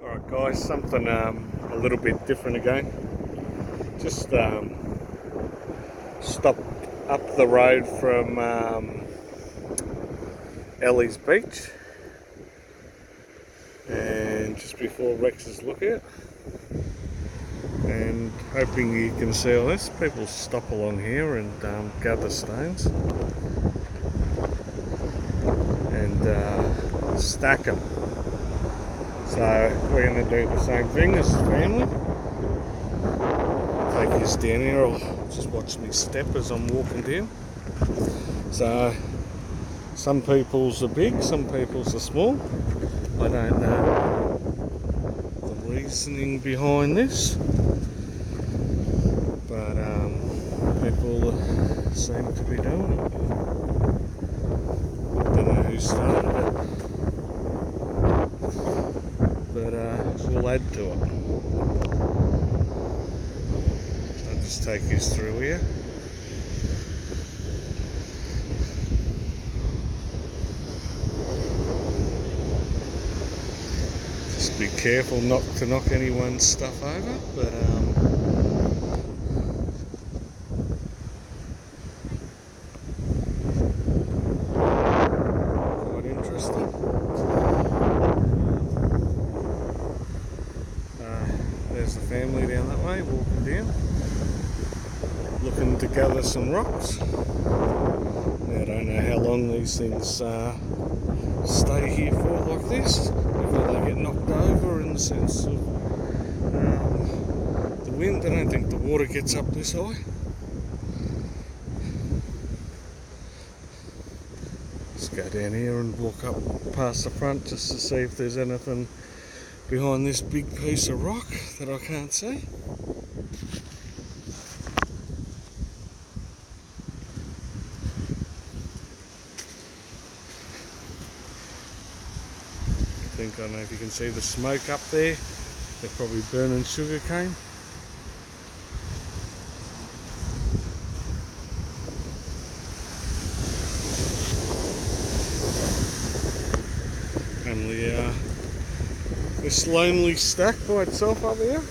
Alright guys, something a little bit different again. Just stopped up the road from Ellie's Beach and just before Rex's Lookout, and hoping you can see all this. People stop along here and gather stones and stack them. So we're going to do the same thing as family. Take this down here. I'll just watch me step as I'm walking down. So some people's are big, some people's are small. I don't know the reasoning behind this, but people seem to be doing it. Don't know who started it, but we'll add to it. I'll just take this through here. Just be careful not to knock anyone's stuff over, but quite interesting. There's the family down that way, walking down, looking to gather some rocks. Now, I don't know how long these things stay here for like this, before they get knocked over in the sense of the wind. I don't think the water gets up this high. Let's go down here and walk up past the front just to see if there's anything behind this big piece of rock that I can't see. I don't know if you can see the smoke up there. They're probably burning sugar cane. And this lonely stack by itself up here.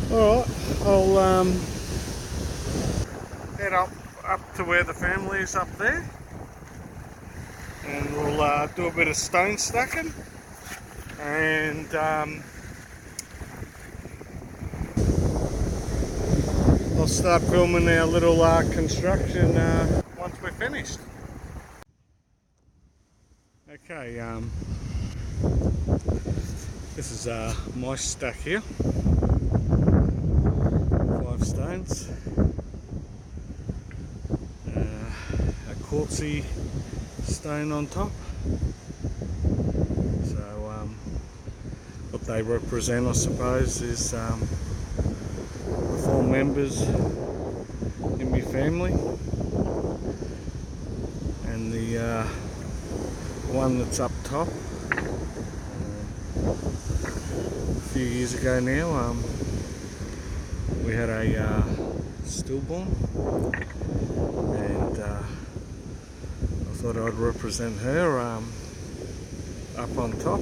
Alright, I'll head up to where the family is up there, and we'll do a bit of stone stacking, and I'll start filming our little construction once we're finished. Okay, this is my stack here. 5 stones, a quartzy stone on top. So what they represent, I suppose, is the 4 members in my family, and the one that's up top. A few years ago now, we had a stillborn, and I thought I'd represent her up on top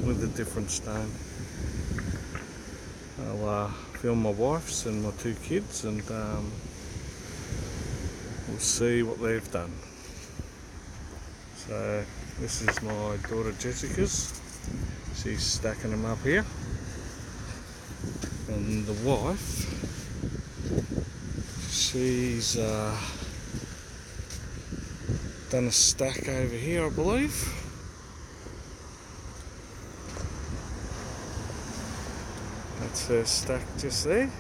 with a different stone. I'll film my wife's and my 2 kids, and we'll see what they've done. So this is my daughter Jessica's. She's stacking them up here. And the wife, she's done a stack over here, I believe. That's her stack just there.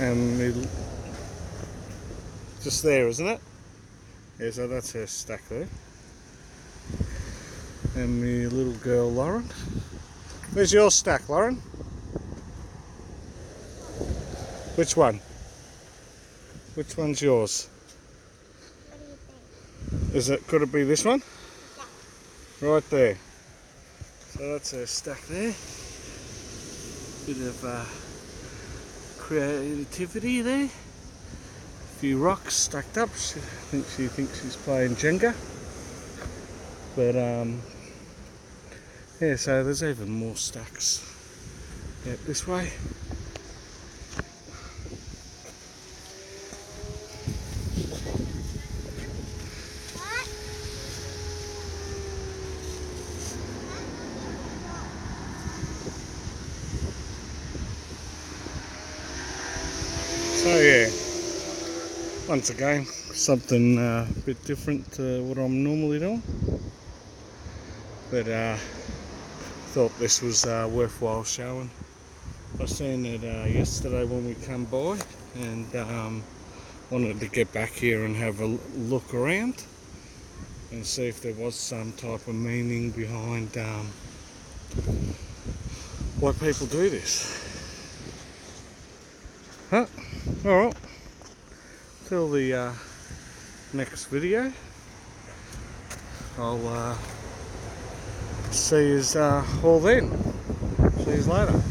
And Just there, isn't it? Yeah, so that's her stack there. And my little girl Lauren. Where's your stack, Lauren? Which one? Which one's yours? What do you think? Could it be this one? Yeah. Right there. So that's her stack there. Bit of creativity there. A few rocks stacked up. She thinks she's playing Jenga. But yeah, so there's even more stacks out this way. So yeah, once again, something a bit different to what I'm normally doing. But thought this was worthwhile showing. I seen it yesterday when we come by, and wanted to get back here and have a look around and see if there was some type of meaning behind why people do this. Huh? Alright, till the next video, I'll see you all then. See you later.